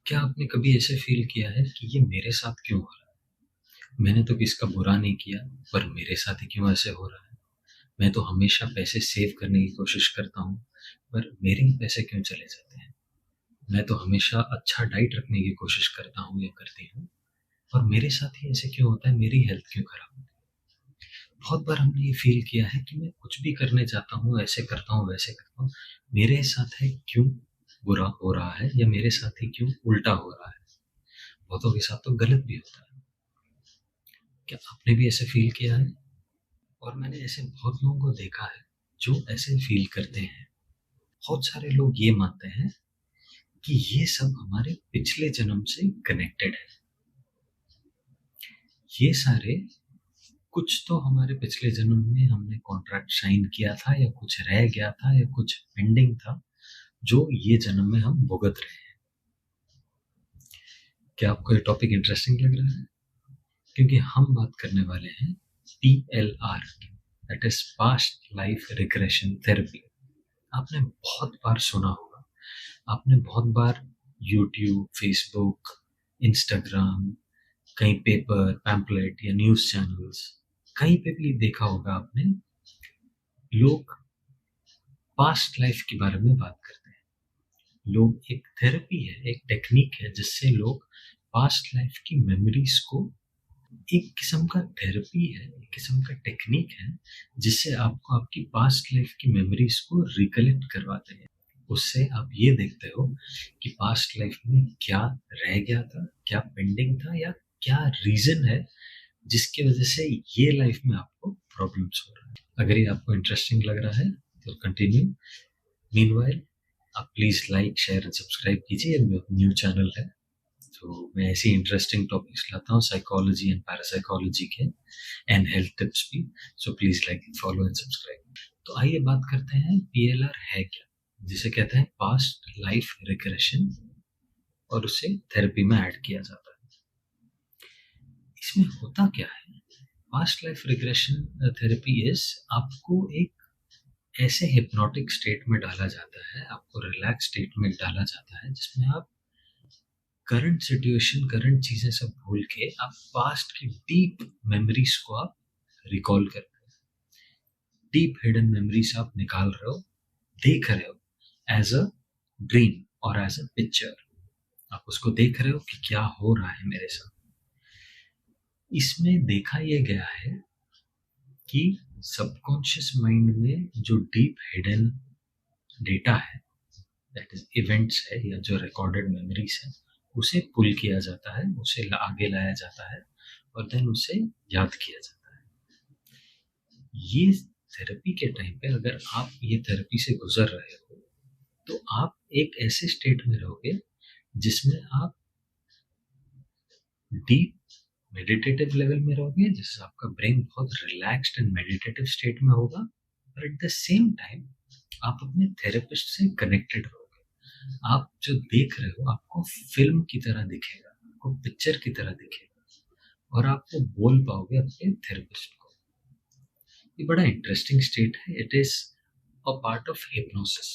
क्या आपने कभी ऐसे फ़ील किया है कि ये मेरे साथ क्यों हो रहा है? मैंने तो किसका बुरा नहीं किया, पर मेरे साथ ही क्यों ऐसे हो रहा है? मैं तो हमेशा पैसे सेव करने की कोशिश करता हूँ, पर मेरे ही पैसे क्यों चले जाते हैं? मैं तो हमेशा अच्छा डाइट रखने की कोशिश करता हूँ या करती हूँ, और मेरे साथ ही ऐसे क्यों होता है? मेरी हेल्थ क्यों खराब होती है? बहुत बार हमने ये फ़ील किया है कि मैं कुछ भी करने जाता हूँ, ऐसे करता हूँ, वैसे करता हूँ, मेरे साथ है क्यों बुरा हो रहा है या मेरे साथ ही क्यों उल्टा हो रहा है? बहुतों के साथ तो गलत भी होता है। क्या आपने भी ऐसे फ़ील किया है? और मैंने ऐसे बहुत लोगों को देखा है, जो ऐसे फ़ील करते हैं। बहुत सारे लोग ये मानते हैं कि ये सब हमारे पिछले जन्म से कनेक्टेड है। ये सारे कुछ तो हमारे पिछले जन्म में हमने कॉन्ट्रैक्ट साइन किया था या कुछ रह गया था या कुछ पेंडिंग था, जो ये जन्म में हम भुगत रहे हैं। क्या आपको ये टॉपिक इंटरेस्टिंग लग रहा है? क्योंकि हम बात करने वाले हैं PLR की, that is past life regression therapy. आपने बहुत बार सुना होगा, आपने बहुत बार यूट्यूब, फेसबुक, इंस्टाग्राम, कहीं पेपर, पैम्पलेट या न्यूज़ चैनल्स, कहीं पे भी देखा होगा आपने, लोग पास्ट लाइफ के बारे में बात करते हैं। लोग एक थेरेपी है, एक टेक्निक है जिससे लोग पास्ट लाइफ की मेमोरीज को, एक किस्म का थेरेपी है, एक किस्म का टेक्निक है जिससे आपको आपकी पास्ट लाइफ की मेमोरीज को रिकलेक्ट करवाते हैं। उससे आप ये देखते हो कि पास्ट लाइफ में क्या रह गया था, क्या पेंडिंग था या क्या रीज़न है जिसकी वज़ह से ये लाइफ में आपको प्रॉब्लम्स हो रहा है। अगर ये आपको इंटरेस्टिंग लग रहा है तो कंटिन्यू। मीनवाइल आप please like, share and subscribe कीजिए। ये न्यू चैनल है, तो मैं ऐसी इंटरेस्टिंग टॉपिक्स लाता हूँ साइकोलॉजी एंड पैरासाइकोलॉजी के, एंड हेल्थ टिप्स भी। So please like, follow and subscribe. तो आइए बात करते हैं PLR है क्या, जिसे कहते हैं पास्ट लाइफ रिग्रेशन, और उसे थेरेपी में ऐड किया जाता है। इसमें होता क्या है? Past life regression therapy is, आपको एक ऐसे हिप्नोटिक स्टेट में डाला जाता है, आपको रिलैक्स स्टेट में डाला जाता है, जिसमें आप करंट सिचुएशन, करंट चीजें सब भूल के आप पास्ट की डीप मेमोरीज को आप रिकॉल करते हैं। डीप हिडन मेमोरीज आप निकाल रहे हो, देख रहे हो एज अ ड्रीम और एज अ पिक्चर। आप उसको देख रहे हो कि क्या हो रहा है मेरे साथ। इसमें देखा यह गया है कि सबकॉन्शियस माइंड में जो डीप हिडन डेटा है, दैट इज इवेंट्स है या जो रिकॉर्डेड मेमोरीज है, उसे पुल किया जाता है, उसे आगे लाया जाता है और देन उसे याद किया जाता है। ये थेरेपी के टाइम पे अगर आप ये थेरेपी से गुजर रहे हो, तो आप एक ऐसे स्टेट में रहोगे जिसमें आप डीप मेडिटेटिव लेवल में रहोगे, जिससे आपका ब्रेन बहुत रिलैक्स्ड एंड मेडिटेटिव स्टेट में होगा, और एट द सेम टाइम आप अपने थेरेपिस्ट से कनेक्टेड रहोगे। आप जो देख रहे हो आपको फिल्म की तरह दिखेगा, आपको पिक्चर की तरह दिखेगा, और आप वो बोल पाओगे अपने थेरेपिस्ट को। ये बड़ा इंटरेस्टिंग स्टेट है। It is a part of hypnosis.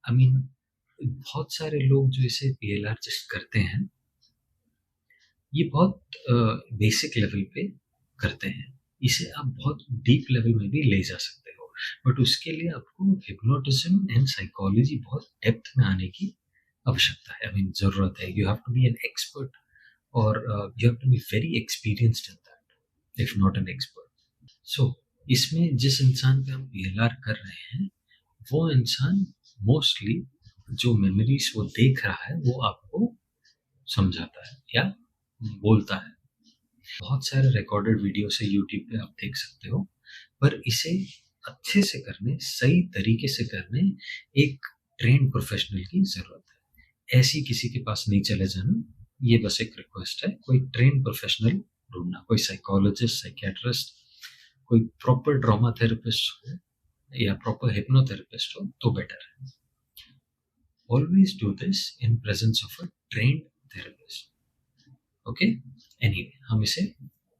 I mean, बहुत सारे लोग जो इसे PLR टेस्ट करते हैं, ये बहुत बेसिक लेवल पे करते हैं। इसे आप बहुत डीप लेवल में भी ले जा सकते हो, बट उसके लिए आपको हिप्नोटिज्म एंड साइकोलॉजी बहुत डेप्थ में आने की आवश्यकता है, आई मीन ज़रूरत है। You have to be an expert, और you have to be very experienced in that, if not an expert. So इसमें जिस इंसान पे हम PLR कर रहे हैं, वो इंसान मोस्टली जो मेमोरीज वो देख रहा है वो आपको समझाता है या बोलता है। बहुत सारे रिकॉर्डेड वीडियो से यूट्यूब पे आप देख सकते हो, पर इसे अच्छे से करने, सही तरीके से करने, एक ट्रेन्ड प्रोफेशनल की ज़रूरत है। ऐसी किसी के पास नहीं चले जाना। ये बस एक रिक्वेस्ट है, कोई ट्रेन्ड प्रोफेशनल ढूँढना, कोई साइकोलॉजिस्ट, साइकियाट्रिस्ट, कोई प्रॉपर ट्रॉमा थेरेपिस्ट हो या प्रॉपर हिप्नोथेरेपिस्ट हो तो बेटर है। Always do this in presence of a trained therapist. Okay, anyway हम इसे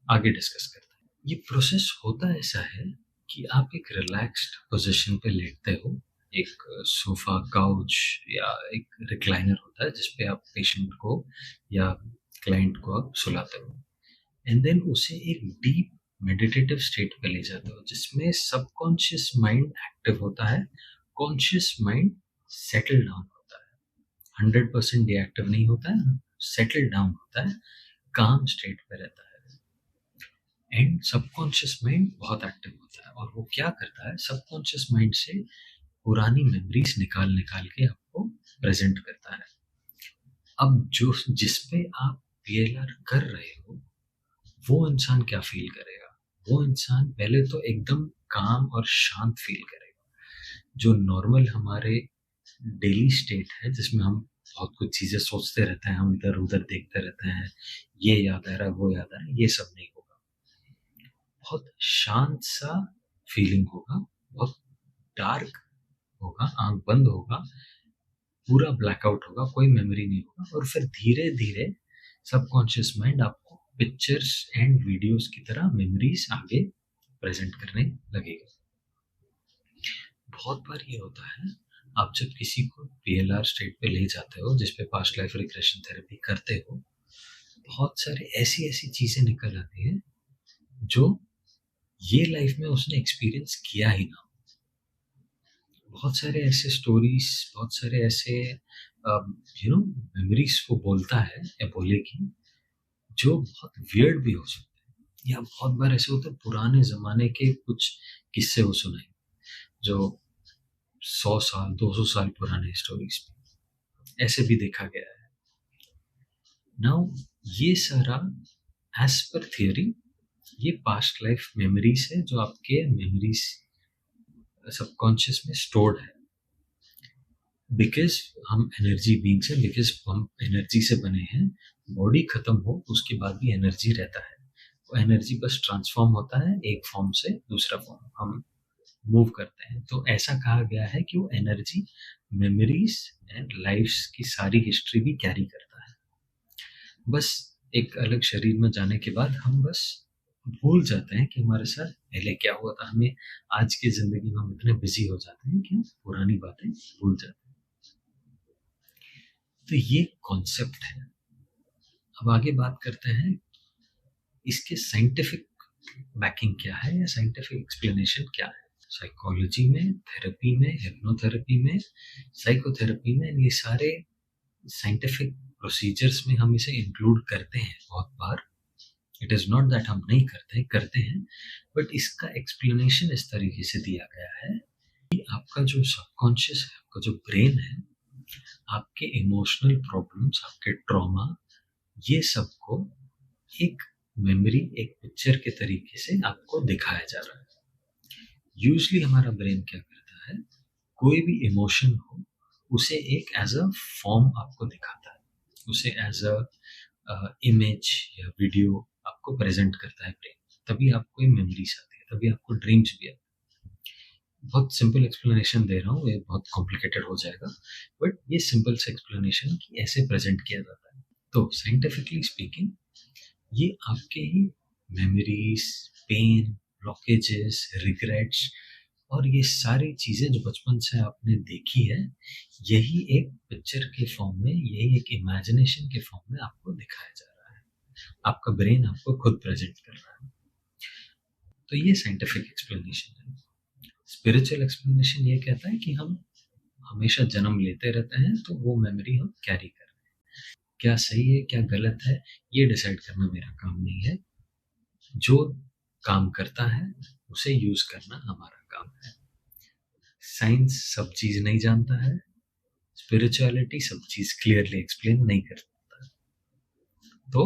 आगे डिस्कस करते हैं। ये प्रोसेस होता ऐसा है कि आप एक रिलैक्स्ड पोजीशन पे लेटते हो, एक सोफा, काउच या एक रिक्लाइनर होता है जिसपे आप पेशेंट को या क्लाइंट को आप सुलाते हो, एंड देन उसे एक डीप मेडिटेटिव स्टेट पे ले जाते हो जिसमें सबकॉन्शियस माइंड एक्टिव होता है, कॉन्शियस माइंड सेटल डाउन होता है, 100% डीएक्टिव नहीं होता है, सेटल डाउन होता है, काम स्टेट पे रहता है। एंड सबकॉन्शियस माइंड बहुत एक्टिव होता है और वो क्या करता है, सबकॉन्शियस माइंड से पुरानी मेमोरीज निकाल निकाल के आपको प्रेजेंट करता है। अब जो जिस पे आप पीएलआर कर रहे हो वो इंसान क्या फील करेगा? वो इंसान पहले तो एकदम काम और शांत फील करेगा। जो नॉर्मल हमारे डेली स्टेट है जिसमें हम बहुत कुछ चीजें सोचते रहते हैं, हम इधर उधर देखते रहते हैं, ये याद आ रहा है, वो याद आ रहा है, ये सब नहीं होगा। बहुत शांत सा फीलिंग होगा, बहुत डार्क होगा, आंख बंद होगा, पूरा ब्लैकआउट होगा, कोई मेमोरी नहीं होगा, और फिर धीरे धीरे सबकॉन्शियस माइंड आपको पिक्चर्स एंड वीडियोस की तरह मेमोरीज आगे प्रेजेंट करने लगेगा। बहुत बार ये होता है, आप जब किसी को पीएलआर स्टेट पे ले जाते हो जिसपे पास्ट लाइफ रिग्रेशन थेरेपी करते हो, बहुत सारी ऐसी ऐसी चीजें निकल आती हैं जो ये लाइफ में उसने एक्सपीरियंस किया ही ना। बहुत सारे ऐसे स्टोरीज, बहुत सारे ऐसे मेमोरीज वो बोलता है या बोलेगी जो बहुत वियर्ड भी हो सकते हैं, या बहुत बार ऐसे होते हैं पुराने जमाने के कुछ किस्से वो सुनाए जो 100 साल 200 साल पुराने स्टोरीज ऐसे भी देखा गया है। नाउ ये सारा एज पर थियोरी ये पास्ट लाइफ मेमोरीज है जो आपके मेमोरीज सबकॉन्शियस में स्टोर्ड है। बिकॉज हम एनर्जी बींग्स हैं, बिकॉज हम एनर्जी से बने हैं, बॉडी खत्म हो उसके बाद भी एनर्जी रहता है, वो एनर्जी बस ट्रांसफॉर्म होता है एक फॉर्म से दूसरा फॉर्म, हम मूव करते हैं। तो ऐसा कहा गया है कि वो एनर्जी मेमोरीज एंड लाइफ की सारी हिस्ट्री भी कैरी करता है। बस एक अलग शरीर में जाने के बाद हम बस भूल जाते हैं कि हमारे साथ पहले क्या हुआ था। हमें आज की जिंदगी में हम इतने बिजी हो जाते हैं कि हम पुरानी बातें भूल जाते हैं। तो ये कॉन्सेप्ट है। अब आगे बात करते हैं इसके साइंटिफिक बैकिंग क्या है या साइंटिफिक एक्सप्लेनेशन क्या है। साइकोलॉजी में, थेरेपी में, हिप्नोथेरेपी में, साइकोथेरेपी में, ये सारे साइंटिफिक प्रोसीजर्स में हम इसे इंक्लूड करते हैं बहुत बार। इट इज नॉट दैट हम नहीं करते, करते हैं, बट इसका एक्सप्लेनेशन इस तरीके से दिया गया है कि आपका जो सबकॉन्शियस है, आपका जो ब्रेन है, आपके इमोशनल प्रॉब्लम्स, आपके ट्रॉमा, ये सबको एक मेमोरी, एक पिक्चर के तरीके से आपको दिखाया जा रहा है। यूजली हमारा ब्रेन क्या करता है, कोई भी इमोशन हो उसे एक एज अ फॉर्म आपको दिखाता है, उसे एज अ इमेज या वीडियो आपको प्रेजेंट करता है ब्रेन। तभी आपको मेमोरीज आती है, तभी आपको ड्रीम्स भी आते हैं। बहुत सिंपल एक्सप्लेनेशन दे रहा हूँ, ये बहुत कॉम्प्लिकेटेड हो जाएगा, बट ये सिंपल से एक्सप्लेनेशन कि ऐसे प्रेजेंट किया जाता है। तो साइंटिफिकली स्पीकिंग ये आपके ही मेमोरीज, पेन, ब्लॉकेजेस, रिग्रेट्स और ये सारी चीजें जो बचपन से आपने देखी है, यही एक पिक्चर के फॉर्म में, यही एक इमेजिनेशन के फॉर्म में आपको दिखाया जा रहा है। आपका ब्रेन आपको खुद प्रेजेंट कर रहा है। तो ये साइंटिफिक एक्सप्लेनेशन है। स्पिरिचुअल एक्सप्लेनेशन ये कहता है कि हम हमेशा जन्म लेते रहते हैं, तो वो मेमोरी हम कैरी कर रहे हैं। क्या सही है क्या गलत है ये डिसाइड करना मेरा काम नहीं है, जो काम करता है उसे यूज करना हमारा काम है। साइंस सब चीज नहीं जानता है, स्पिरिचुअलिटी सब चीज क्लियरली एक्सप्लेन नहीं कर सकता। तो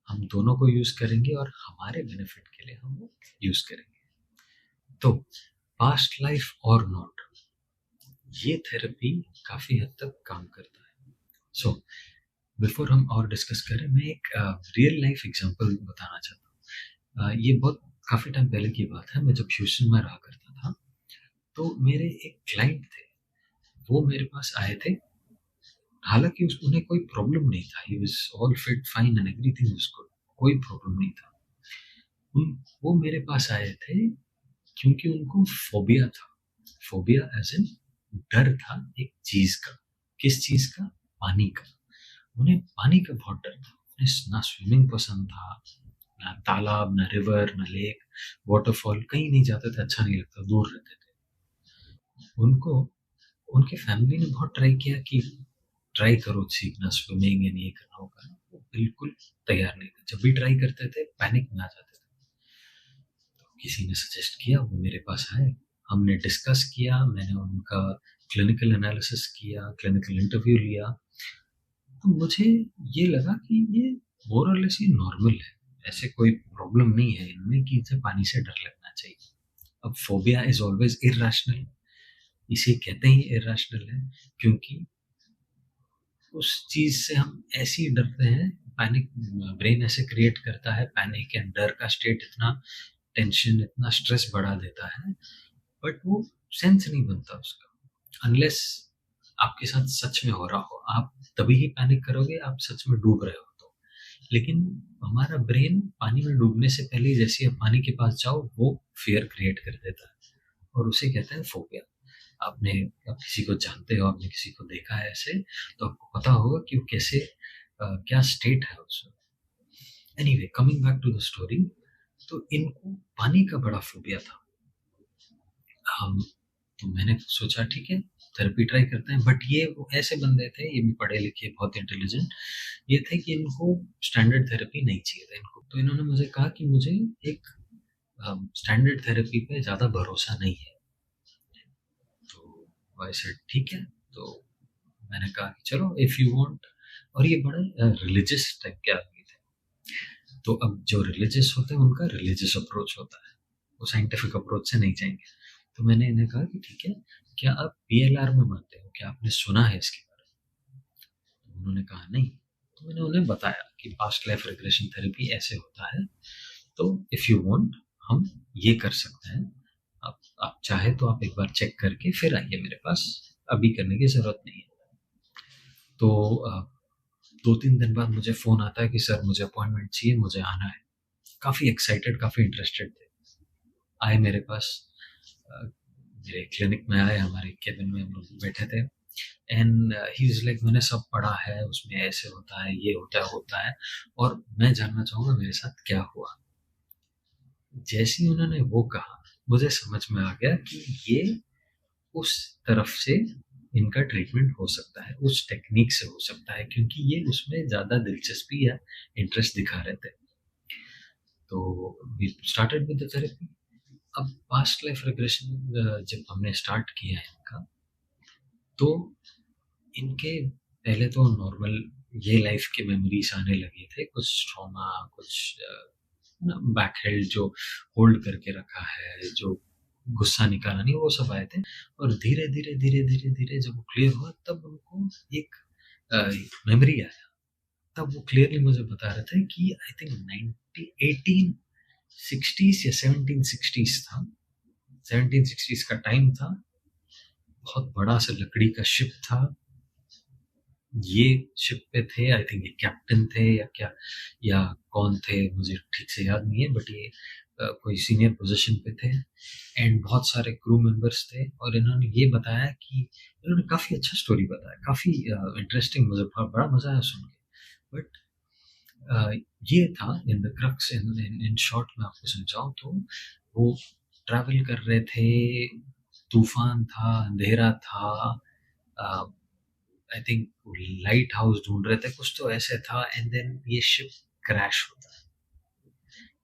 हम दोनों को यूज करेंगे और हमारे बेनिफिट के लिए हम वो यूज करेंगे। तो पास्ट लाइफ और नॉट, ये थेरेपी काफी हद तक काम करता है। सो बिफोर हम और डिस्कस करें, मैं एक रियल लाइफ एग्जांपल बताना चाहता हूँ। ये बहुत काफी टाइम पहले की बात है, मैं जब ह्यूस्टन में रहा करता था, तो मेरे एक क्लाइंट थे, वो मेरे पास आए थे। हालांकि उन्हें कोई प्रॉब्लम नहीं था, he was all fit fine and everything was good, कोई प्रॉब्लम नहीं था। वो मेरे पास आए थे क्योंकि उनको फोबिया था। फोबिया एज इन डर था एक चीज का। किस चीज का? पानी का। उन्हें पानी का बहुत डर था। उन्हें ना स्विमिंग पसंद था, ना तालाब, ना रिवर, ना लेक, वाटरफॉल, कहीं नहीं जाते थे, अच्छा नहीं लगता, दूर रहते थे। उनको उनकी फैमिली ने बहुत ट्राई किया कि ट्राई करो सीखना स्विमिंग एंड ये करना होगा। वो बिल्कुल तैयार नहीं थे। जब भी ट्राई करते थे पैनिक में आ जाते थे। किसी ने सजेस्ट किया, वो मेरे पास आए, हमने डिस्कस किया, मैंने उनका क्लिनिकल एनालिसिस किया, क्लिनिकल इंटरव्यू लिया। तो मुझे ये लगा कि ये मोर और लेस ये नॉर्मल है, ऐसे कोई प्रॉब्लम नहीं है इनमें कि इसे पानी से डर लगना चाहिए। अब फोबिया इज ऑलवेज इरेशनल, इसे कहते ही इरेशनल है क्योंकि उस चीज से हम ऐसे ही डरते हैं। पैनिक ब्रेन ऐसे क्रिएट करता है, पैनिक एंड डर का स्टेट इतना टेंशन, इतना स्ट्रेस बढ़ा देता है, बट वो सेंस नहीं बनता उसका अनलेस आपके साथ सच में हो रहा हो। आप तभी ही पैनिक करोगे, आप सच में डूब रहे हो तो। लेकिन हमारा ब्रेन पानी में डूबने से पहले ही जैसे आप पानी के पास जाओ, वो फियर क्रिएट कर देता है और उसे कहते हैं फोबिया। आपने, आप किसी को जानते हो, आपने किसी को देखा है ऐसे, तो आपको पता होगा कि वो कैसे क्या स्टेट है उसमें। Anyway, coming back to the story, तो इनको पानी का बड़ा फोबिया था। हम तो मैंने सोचा ठीक है, थेरेपी ट्राई करते हैं। बट ये वो ऐसे बंदे थे, ये भी पढ़े लिखे, बहुत इंटेलिजेंट, ये थे कि इनको स्टैंडर्ड थेरेपी नहीं चाहिए था इनको। तो इन्होंने मुझे कहा कि मुझे एक स्टैंडर्ड थेरेपी पे ज़्यादा भरोसा नहीं है। तो वैसे ठीक है, तो मैंने कहा कि चलो इफ़ यू वांट। और ये बड़े रिलीजियस टाइप के आदमी थे। तो अब जो रिलीजियस होते हैं उनका रिलीजियस अप्रोच होता है, वो साइंटिफिक अप्रोच से नहीं जाएंगे। तो मैंने इन्हें कहा कि ठीक है, क्या आप पीएलआर में मानते हो? क्या आपने सुना है इसके बारे में? तो उन्होंने कहा नहीं। तो मैंने उन्हें बताया कि पास्ट लाइफ रिग्रेशन थेरेपी ऐसे होता है, तो इफ़ यू वांट हम ये कर सकते हैं। आप चाहे तो आप एक बार चेक करके फिर आइए मेरे पास, अभी करने की ज़रूरत नहीं है। तो 2-3 दिन बाद मुझे फ़ोन आता है कि सर मुझे अपॉइंटमेंट चाहिए, मुझे आना है। काफ़ी एक्साइटेड, काफ़ी इंटरेस्टेड थे। आए मेरे पास, मेरे क्लिनिक में आए, हमारे केबिन में हम लोग बैठे थे। एंड ही इज़ लाइक मैंने सब पढ़ा है, उसमें ऐसे होता है, ये होता है और मैं जानना चाहूँगा मेरे साथ क्या हुआ। जैसे ही उन्होंने वो कहा, मुझे समझ में आ गया कि ये उस तरफ से इनका ट्रीटमेंट हो सकता है, उस टेक्निक से हो सकता है, क्योंकि ये उसमें ज़्यादा दिलचस्पी या इंटरेस्ट दिखा रहे थे। तो we started with the therapy. अब पास्ट लाइफ रिग्रेशन जब हमने स्टार्ट किया है इनका, तो इनके पहले तो नॉर्मल ये लाइफ के मेमोरीज आने लगे थे, कुछ ट्रॉमा, कुछ ना बैकहेल्ड जो होल्ड करके रखा है, जो गुस्सा निकाला नहीं, वो सब आए थे। और धीरे धीरे जब वो क्लियर हुआ, तब उनको एक मेमोरी आया। तब वो क्लियरली मुझे बता रहे थे कि आई थिंक 1860s या 1760s था, 1760s का टाइम था। बहुत बड़ा सा लकड़ी का शिप था, ये शिप पे थे, आई थिंक ये कैप्टन थे या क्या, या कौन थे मुझे ठीक से याद नहीं है, बट ये कोई सीनियर पोजीशन पे थे। एंड बहुत सारे क्रू मेंबर्स थे और इन्होंने ये बताया कि इन्होंने काफ़ी अच्छा स्टोरी बताया, काफ़ी इंटरेस्टिंग, मुझे बड़ा मज़ा आया सुन के। बट ये था in the crux, in short में आपको समझाऊं तो, वो ट्रैवल कर रहे थे, तूफान था, अंधेरा था, आई थिंक लाइट हाउस ढूंढ रहे थे, कुछ तो ऐसे था। एंड देन ये शिप क्रैश होता है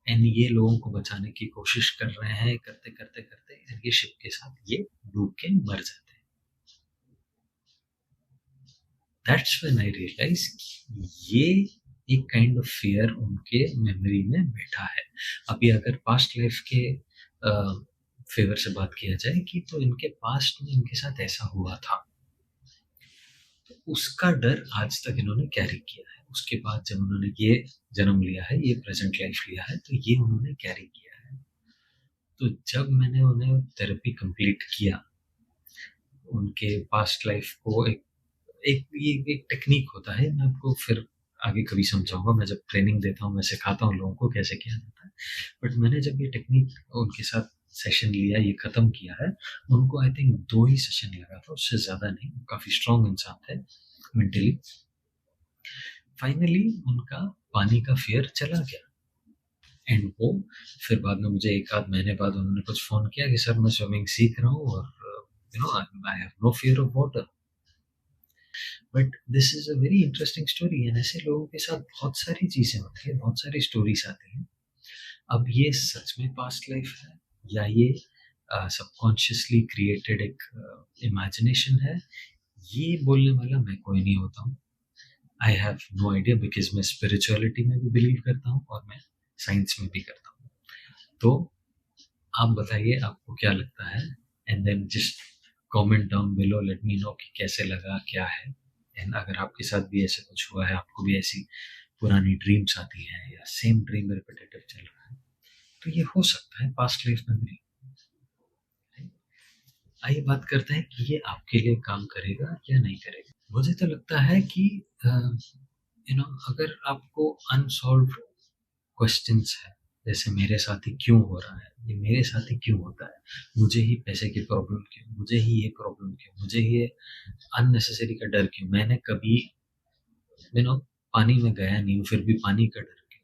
एंड ये लोगों को बचाने की कोशिश कर रहे हैं, करते करते करते एंड ये शिप के साथ ये डूब के मर जाते हैं। दैट्स व्हेन आई रियलाइज ये एक काइंड ऑफ फियर उनके मेमोरी में बैठा है। अभी अगर पास्ट लाइफ के फेवर से बात किया जाए कि तो इनके पास्ट में इनके साथ ऐसा हुआ था, उसका डर आज तक इन्होंने कैरी किया है। उसके बाद जब उन्होंने ये जन्म लिया है, ये प्रेजेंट लाइफ लिया है, तो ये उन्होंने कैरी किया है। तो जब मैंने उन्हें थेरेपी कंप्लीट किया, उनके पास्ट लाइफ को एक ये एक टेक्निक होता है, मैं आपको फिर आगे कभी समझाऊंगा। मैं जब ट्रेनिंग देता हूँ, मैं सिखाता हूँ लोगों को कैसे किया जाता है। बट मैंने जब ये टेक्निक उनके साथ सेशन लिया, ये खत्म किया है, उनको आई थिंक 2 ही सेशन लगा था, उससे ज़्यादा नहीं। काफ़ी स्ट्रॉन्ग इंसान थे मेंटली। फाइनली उनका पानी का फ़ियर चला गया एंड वो फिर बाद में मुझे 1 आध महीने बाद उन्होंने कुछ फ़ोन किया कि सर मैं स्विमिंग सीख रहा हूँ और I have no fear of water. But this is a very interesting story and ऐसे लोगों के साथ बहुत सारी चीज़ें होती हैं, बहुत सारी स्टोरीज़ आती हैं। अब ये सच में पास्ट लाइफ है या ये सबकॉन्शियसली क्रिएटेड एक इमेजिनेशन है, ये बोलने वाला मैं कोई नहीं होता हूँ। I have no idea because मैं स्पिरिचुअलिटी में भी बिलीव करता हूँ और मैं साइंस में भी करता हूँ। तो आप बताइए आपको क्या लगता है and then just comment down below, let me know कि कैसे लगा, क्या है। एंड अगर आपके साथ भी ऐसे कुछ हुआ है, आपको भी ऐसी पुरानी ड्रीम्स आती हैं या सेम ड्रीम रिपीटेटिव चल रहा है, तो ये हो सकता है पास्ट लाइफ मेमोरी। आइए बात करते हैं कि ये आपके लिए काम करेगा या नहीं करेगा। मुझे तो लगता है कि अगर आपको अनसॉल्व्ड क्वेश्चंस है, जैसे मेरे साथ ही क्यों हो रहा है, ये मेरे साथ ही क्यों होता है, मुझे ही पैसे की प्रॉब्लम क्यों, मुझे ही ये प्रॉब्लम क्यों, मुझे ही ये अननेसेसरी का डर क्यों, मैंने कभी पानी में गया नहीं हूँ फिर भी पानी का डर क्यों,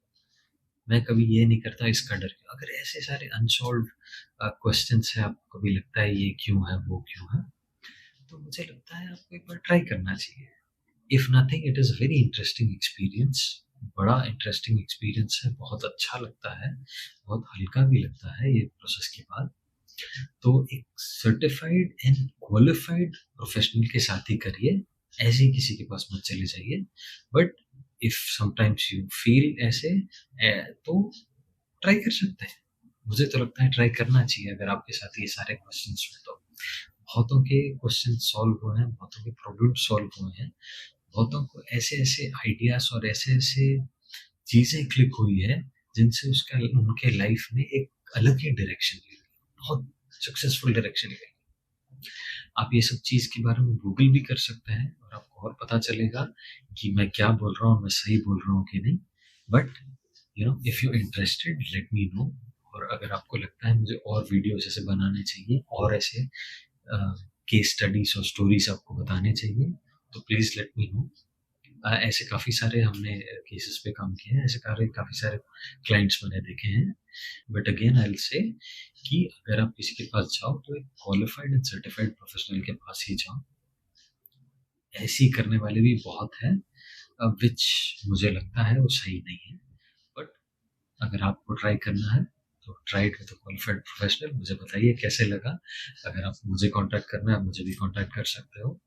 मैं कभी ये नहीं करता इसका डर क्यों। अगर ऐसे सारे अनसॉल्व्ड क्वेश्चंस है, आपको कभी लगता है ये क्यों है वो क्यों है, तो मुझे लगता है आपको एक बार ट्राई करना चाहिए। If nothing it is very interesting experience, बड़ा इंटरेस्टिंग एक्सपीरियंस है, बहुत अच्छा लगता है, बहुत हल्का भी लगता है ये प्रोसेस के बाद। तो एक सर्टिफाइड एंड क्वालिफाइड प्रोफेशनल के साथ ही करिए, ऐसे ही किसी के पास मत चले जाइए। But if sometimes you feel ऐसे तो ट्राई कर सकते हैं। मुझे तो लगता है ट्राई करना चाहिए अगर आपके साथ ये सारे क्वेश्चंस हो तो। बहुतों के क्वेश्चन सॉल्व हुए हैं, बहुतों के प्रॉब्लम सॉल्व हुए हैं, बहुतों को ऐसे-ऐसे आइडियाज़ और ऐसे-ऐसे चीज़ें क्लिक हुई है, जिनसे उसका उनके लाइफ में एक अलग ही डायरेक्शन ले ली, बहुत सक्सेसफुल डायरेक्शन ले ली। आप ये सब चीज़ के बारे में गूगल भी कर सकते हैं और आपको और पता चलेगा कि मैं क्या बोल रहा हूँ, मैं सही बोल रहा हूँ कि नहीं। But if you interested late me no. और अगर आपको लगता है मुझे और वीडियोज़ ऐसे बनाने चाहिए और ऐसे केस स्टडीज़ और स्टोरीज़ आपको बताने चाहिए, तो प्लीज़ लेट मी नो। ऐसे काफ़ी सारे हमने केसेस पे काम किए हैं, ऐसे काफ़ी सारे क्लाइंट्स मैंने देखे हैं। But again I will say कि अगर आप किसी के पास जाओ तो एक क्वालिफाइड एंड सर्टिफाइड प्रोफेशनल के पास ही जाओ। ऐसे ही करने वाले भी बहुत हैं, विच मुझे लगता है वो सही नहीं है। बट अगर आपको ट्राई करना है तो try it with a qualified professional. मुझे बताइए कैसे लगा। अगर आपको मुझे कॉन्टैक्ट करना है, आप मुझे भी कॉन्टैक्ट कर सकते हो।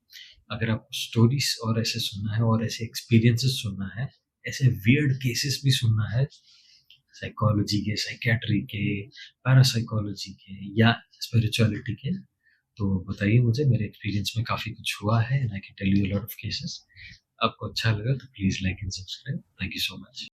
अगर आपको स्टोरीज और ऐसे सुनना है और ऐसे एक्सपीरियंसेस सुनना है, ऐसे वियर्ड केसेस भी सुनना है, साइकोलॉजी के, साइकियाट्री के, पैरासाइकोलॉजी के या स्पिरिचुअलिटी के, तो बताइए मुझे। मेरे एक्सपीरियंस में काफ़ी कुछ हुआ है and I can tell you a lot of cases. आपको अच्छा लगा तो please like and subscribe. Thank you so much.